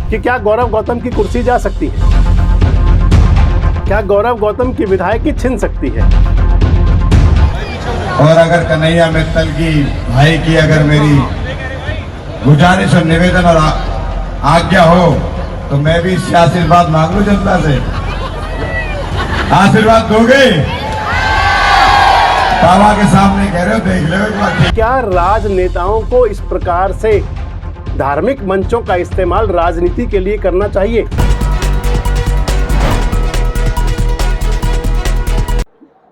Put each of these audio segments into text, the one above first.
कि क्या गौरव गौतम की कुर्सी जा सकती है? क्या गौरव गौतम की विधायकी छिन सकती है? और अगर कन्हैया मित्तल की भाई की अगर मेरी गुजारिश और निवेदन और आज्ञा हो तो मैं भी इससे आशीर्वाद मांग लूं जनता से। आशीर्वाद दोगे? बाबा के सामने कह रहे हो, देख लो एक बार। क्या राजनेताओं को इस प्रकार से धार्मिक मंचों का इस्तेमाल राजनीति के लिए करना चाहिए?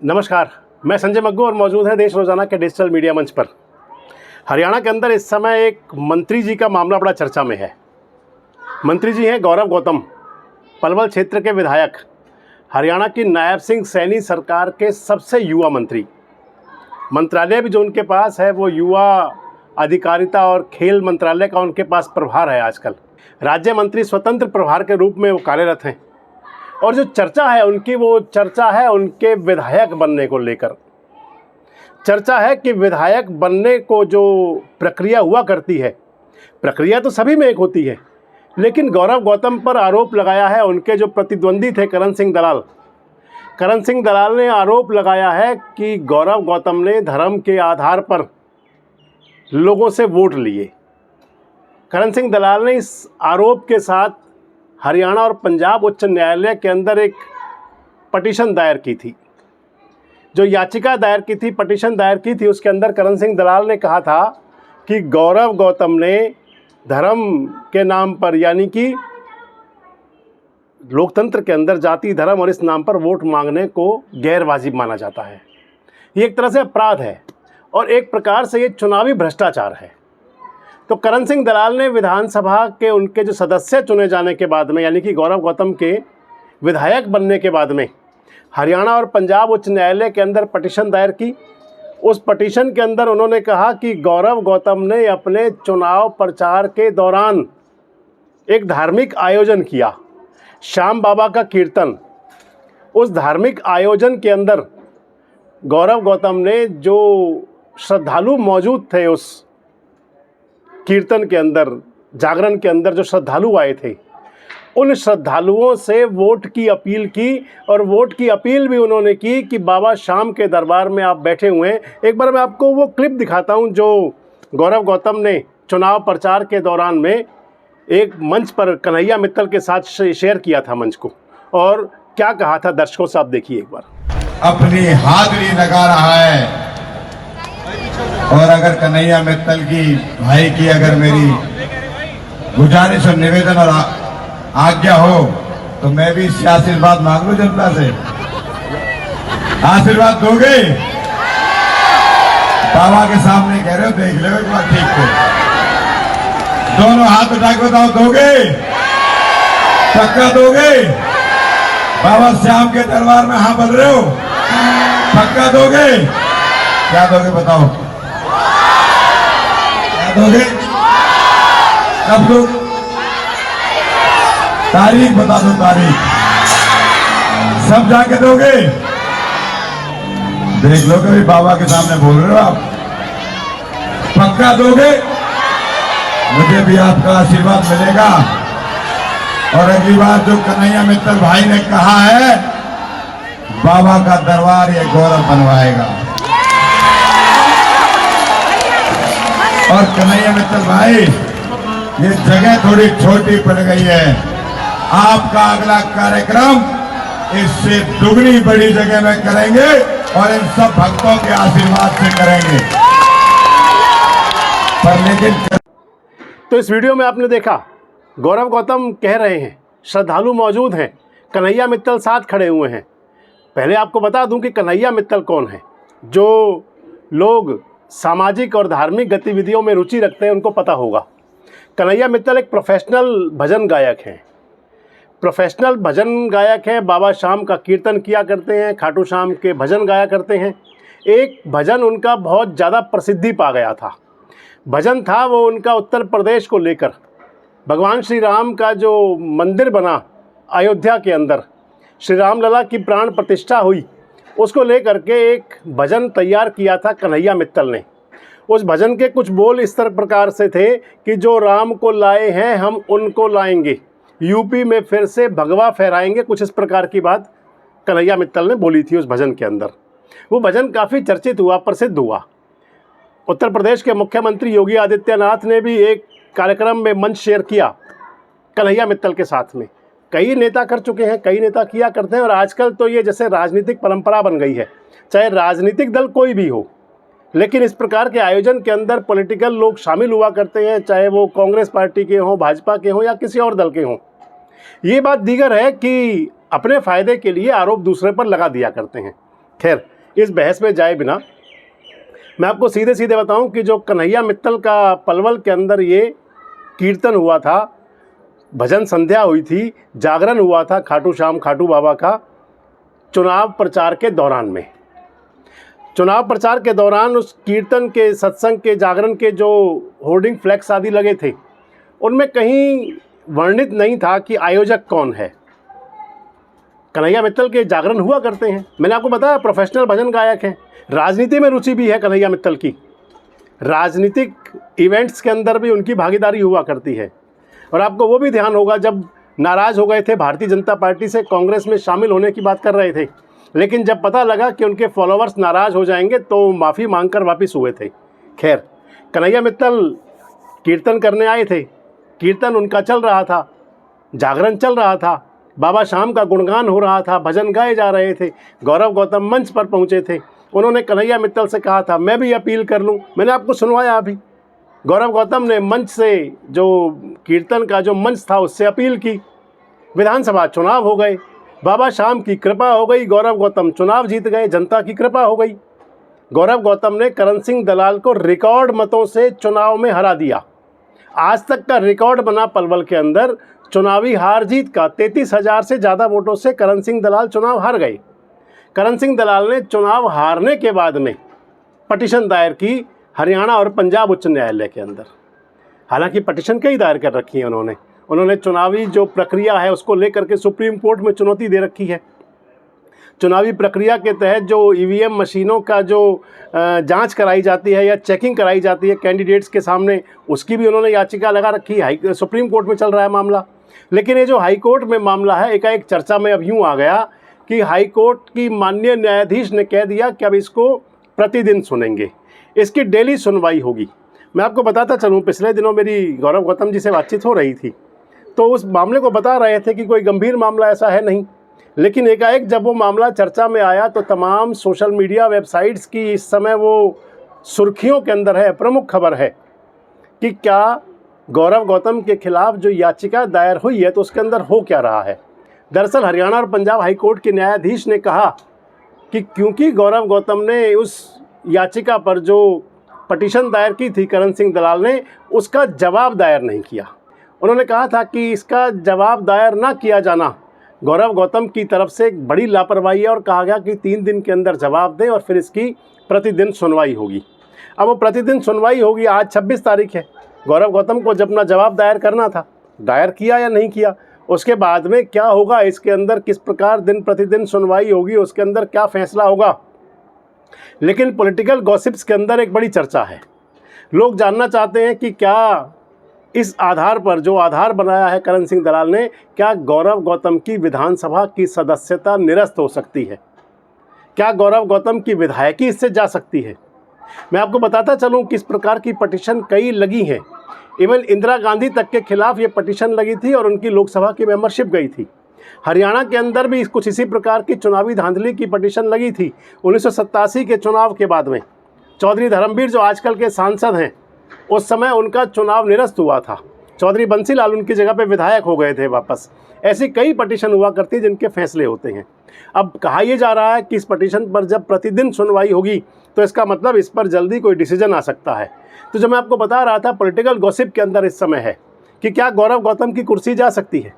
नमस्कार, मैं संजय मग्गू और मौजूद है देश रोजाना के डिजिटल मीडिया मंच पर। हरियाणा के अंदर इस समय एक मंत्री जी का मामला बड़ा चर्चा में है। मंत्री जी हैं गौरव गौतम, पलवल क्षेत्र के विधायक, हरियाणा की नायब सिंह सैनी सरकार के सबसे युवा मंत्री। मंत्रालय भी जो उनके पास है वो युवा अधिकारिता और खेल मंत्रालय का उनके पास प्रभार है। आजकल राज्य मंत्री स्वतंत्र प्रभार के रूप में वो कार्यरत हैं और जो चर्चा है उनकी, वो चर्चा है उनके विधायक बनने को लेकर। चर्चा है कि विधायक बनने को जो प्रक्रिया हुआ करती है, प्रक्रिया तो सभी में एक होती है, लेकिन गौरव गौतम पर आरोप लगाया है उनके जो प्रतिद्वंदी थे करण सिंह दलाल ने आरोप लगाया है कि गौरव गौतम ने धर्म के आधार पर लोगों से वोट लिए। करण सिंह दलाल ने इस आरोप के साथ हरियाणा और पंजाब उच्च न्यायालय के अंदर एक पटिशन दायर की थी। जो याचिका दायर की थी, पटिशन दायर की थी, उसके अंदर करण सिंह दलाल ने कहा था कि गौरव गौतम ने धर्म के नाम पर, यानी कि लोकतंत्र के अंदर जाति धर्म और इस नाम पर वोट मांगने को गैर वाजिब माना जाता है। ये एक तरह से अपराध है और एक प्रकार से ये चुनावी भ्रष्टाचार है। तो करण सिंह दलाल ने विधानसभा के उनके जो सदस्य चुने जाने के बाद में, यानी कि गौरव गौतम के विधायक बनने के बाद में, हरियाणा और पंजाब उच्च न्यायालय के अंदर पटिशन दायर की। उस पटिशन के अंदर उन्होंने कहा कि गौरव गौतम ने अपने चुनाव प्रचार के दौरान एक धार्मिक आयोजन किया, श्याम बाबा का कीर्तन। उस धार्मिक आयोजन के अंदर गौरव गौतम ने, जो श्रद्धालु मौजूद थे उस कीर्तन के अंदर, जागरण के अंदर जो श्रद्धालु आए थे, उन श्रद्धालुओं से वोट की अपील की। और वोट की अपील भी उन्होंने की कि बाबा श्याम के दरबार में आप बैठे हुए हैं। एक बार मैं आपको वो क्लिप दिखाता हूं जो गौरव गौतम ने चुनाव प्रचार के दौरान में एक मंच पर कन्हैया मित्तल के साथ शेयर किया था मंच को, और क्या कहा था दर्शकों से आप देखिए एक बार। अपनी हाजिरी लगा रहा है और अगर कन्हैया मित्तल की भाई की अगर मेरी गुजारिश और निवेदन और आज्ञा हो तो मैं भी इससे आशीर्वाद मांग लूं जनता से। आशीर्वाद दोगे? बाबा के सामने कह रहे हो, देख लो एक बार ठीक को। दोनों हाथ उठा के बताओ, दोगे? पक्का दोगे? बाबा श्याम के दरबार में हाँ बोल रहे हो? पक्का दोगे? क्या दोगे बताओ? क्या दोगे? कब दोगे? तारीख बता दो, तारीख। सब जाके दोगे? देख लो, कभी बाबा के सामने बोल रहे हो आप। पक्का दोगे? मुझे भी आपका आशीर्वाद मिलेगा। और अगली बार जो कन्हैया मित्तल भाई ने कहा है, बाबा का दरबार ये गौरव बनवाएगा। और कन्हैया मित्तल भाई, ये जगह थोड़ी छोटी पड़ गई है, आपका अगला कार्यक्रम इससे दुगनी बड़ी जगह में करेंगे और इन सब भक्तों के आशीर्वाद से करेंगे। पर लेकिन तो इस वीडियो में आपने देखा, गौरव गौतम कह रहे हैं, श्रद्धालु मौजूद हैं, कन्हैया मित्तल साथ खड़े हुए हैं। पहले आपको बता दूं कि कन्हैया मित्तल कौन है। जो लोग सामाजिक और धार्मिक गतिविधियों में रुचि रखते हैं उनको पता होगा। कन्हैया मित्तल एक प्रोफेशनल भजन गायक हैं। प्रोफेशनल भजन गायक हैं, बाबा श्याम का कीर्तन किया करते हैं, खाटू श्याम के भजन गाया करते हैं। एक भजन उनका बहुत ज़्यादा प्रसिद्धि पा गया था। भजन था वो उनका उत्तर प्रदेश को लेकर, भगवान श्री राम का जो मंदिर बना अयोध्या के अंदर, श्री राम लला की प्राण प्रतिष्ठा हुई, उसको लेकर के एक भजन तैयार किया था कन्हैया मित्तल ने। उस भजन के कुछ बोल इस तरह प्रकार से थे कि जो राम को लाए हैं हम उनको लाएंगे, यूपी में फिर से भगवा फहराएंगे, कुछ इस प्रकार की बात कन्हैया मित्तल ने बोली थी उस भजन के अंदर। वो भजन काफ़ी चर्चित हुआ, प्रसिद्ध हुआ। उत्तर प्रदेश के मुख्यमंत्री योगी आदित्यनाथ ने भी एक कार्यक्रम में मंच शेयर किया कन्हैया मित्तल के साथ में। कई नेता कर चुके हैं, कई नेता किया करते हैं, और आजकल तो ये जैसे राजनीतिक परंपरा बन गई है, चाहे राजनीतिक दल कोई भी हो, लेकिन इस प्रकार के आयोजन के अंदर पॉलिटिकल लोग शामिल हुआ करते हैं, चाहे वो कांग्रेस पार्टी के हों, भाजपा के हों या किसी और दल के हों। ये बात दीगर है कि अपने फ़ायदे के लिए आरोप दूसरे पर लगा दिया करते हैं। खैर, इस बहस में जाए बिना मैं आपको सीधे सीधे बताऊं कि जो कन्हैया मित्तल का पलवल के अंदर ये कीर्तन हुआ था, भजन संध्या हुई थी, जागरण हुआ था खाटू श्याम खाटू बाबा का चुनाव प्रचार के दौरान में। चुनाव प्रचार के दौरान उस कीर्तन के, सत्संग के, जागरण के जो होर्डिंग फ्लैक्स आदि लगे थे, उनमें कहीं वर्णित नहीं था कि आयोजक कौन है। कन्हैया मित्तल के जागरण हुआ करते हैं, मैंने आपको बताया प्रोफेशनल भजन गायक हैं, राजनीति में रुचि भी है कन्हैया मित्तल की, राजनीतिक इवेंट्स के अंदर भी उनकी भागीदारी हुआ करती है। और आपको वो भी ध्यान होगा, जब नाराज़ हो गए थे भारतीय जनता पार्टी से, कांग्रेस में शामिल होने की बात कर रहे थे, लेकिन जब पता लगा कि उनके फॉलोअर्स नाराज़ हो जाएंगे तो माफ़ी मांगकर वापस हुए थे। खैर, कन्हैया मित्तल कीर्तन करने आए थे, कीर्तन उनका चल रहा था, जागरण चल रहा था, बाबा श्याम का गुणगान हो रहा था, भजन गाए जा रहे थे। गौरव गौतम मंच पर पहुंचे थे, उन्होंने कन्हैया मित्तल से कहा था मैं भी अपील कर लूं, मैंने आपको सुनवाया अभी। गौरव गौतम ने मंच से, जो कीर्तन का जो मंच था उससे अपील की। विधानसभा चुनाव हो गए, बाबा श्याम की कृपा हो गई, गौरव गौतम चुनाव जीत गए, जनता की कृपा हो गई। गौरव गौतम ने करण सिंह दलाल को रिकॉर्ड मतों से चुनाव में हरा दिया। आज तक का रिकॉर्ड बना पलवल के अंदर चुनावी हार जीत का। 33,000 से ज़्यादा वोटों से करण सिंह दलाल चुनाव हार गए। करण सिंह दलाल ने चुनाव हारने के बाद में पटिशन दायर की हरियाणा और पंजाब उच्च न्यायालय के अंदर। हालांकि पटिशन कई दायर कर रखी है उन्होंने चुनावी जो प्रक्रिया है उसको लेकर के सुप्रीम कोर्ट में चुनौती दे रखी है। चुनावी प्रक्रिया के तहत जो ईवीएम मशीनों का जो जांच कराई जाती है या चेकिंग कराई जाती है कैंडिडेट्स के सामने, उसकी भी उन्होंने याचिका लगा रखी है। सुप्रीम कोर्ट में चल रहा है मामला। लेकिन ये जो हाई कोर्ट में मामला है, एकाएक चर्चा में अब यूँ आ गया कि हाई कोर्ट की माननीय न्यायाधीश ने कह दिया कि अब इसको प्रतिदिन सुनेंगे, इसकी डेली सुनवाई होगी। मैं आपको बताता चलूँ, पिछले दिनों मेरी गौरव गौतम जी से बातचीत हो रही थी, तो उस मामले को बता रहे थे कि कोई गंभीर मामला ऐसा है नहीं। लेकिन एकाएक जब वो मामला चर्चा में आया तो तमाम सोशल मीडिया वेबसाइट्स की इस समय वो सुर्खियों के अंदर है, प्रमुख खबर है कि क्या गौरव गौतम के खिलाफ जो याचिका दायर हुई है तो उसके अंदर हो क्या रहा है। दरअसल हरियाणा और पंजाब हाई कोर्ट के न्यायाधीश ने कहा कि क्योंकि गौरव गौतम ने उस याचिका पर जो पटिशन दायर की थी करण सिंह दलाल ने, उसका जवाब दायर नहीं किया। उन्होंने कहा था कि इसका जवाब दायर ना किया जाना गौरव गौतम की तरफ से एक बड़ी लापरवाही है, और कहा गया कि 3 दिन के अंदर जवाब दें और फिर इसकी प्रतिदिन सुनवाई होगी। अब वो प्रतिदिन सुनवाई होगी, आज 26 तारीख है। गौरव गौतम को जब अपना जवाब दायर करना था, दायर किया या नहीं किया, उसके बाद में क्या होगा, इसके अंदर किस प्रकार दिन प्रतिदिन सुनवाई होगी, उसके अंदर क्या फैसला होगा। लेकिन पॉलिटिकल गॉसिप्स के अंदर एक बड़ी चर्चा है। लोग जानना चाहते हैं कि क्या इस आधार पर, जो आधार बनाया है करण सिंह दलाल ने, क्या गौरव गौतम की विधानसभा की सदस्यता निरस्त हो सकती है, क्या गौरव गौतम की विधायकी इससे जा सकती है। मैं आपको बताता चलूं किस प्रकार की पटिशन कई लगी हैं। इवन इंदिरा गांधी तक के खिलाफ ये पटिशन लगी थी और उनकी लोकसभा की मेंबरशिप गई थी। हरियाणा के अंदर भी कुछ इसी प्रकार की चुनावी धांधली की पटिशन लगी थी 1987 के चुनाव के बाद में। चौधरी धर्मवीर जो आजकल के सांसद हैं, उस समय उनका चुनाव निरस्त हुआ था। चौधरी बंसीलाल उनकी जगह पे विधायक हो गए थे वापस। ऐसी कई पटिशन हुआ करती जिनके फैसले होते हैं। अब कहा यह जा रहा है कि इस पटिशन पर जब प्रतिदिन सुनवाई होगी तो इसका मतलब इस पर जल्दी कोई डिसीजन आ सकता है। तो जो मैं आपको बता रहा था पॉलिटिकल गॉसिप के अंदर इस समय है कि क्या गौरव गौतम की कुर्सी जा सकती है,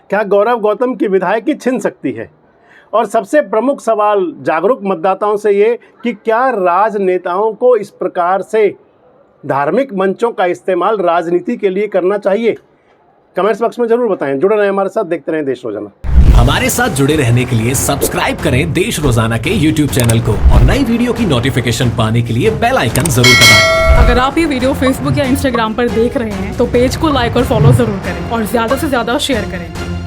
क्या गौरव गौतम की विधायकी छिन सकती है। और सबसे प्रमुख सवाल जागरूक मतदाताओं से ये कि क्या राजनेताओं को इस प्रकार से धार्मिक मंचों का इस्तेमाल राजनीति के लिए करना चाहिए। कमेंट्स बॉक्स में जरूर बताएं। जुड़े रहें हमारे साथ, देखते रहें देश रोजाना। हमारे साथ जुड़े रहने के लिए सब्सक्राइब करें देश रोजाना के YouTube चैनल को और नई वीडियो की नोटिफिकेशन पाने के लिए बेल आइकन जरूर दबाएं। अगर आप ये वीडियो फेसबुक या इंस्टाग्राम पर देख रहे हैं तो पेज को लाइक और फॉलो जरूर करें और ज्यादा से ज्यादा शेयर करें।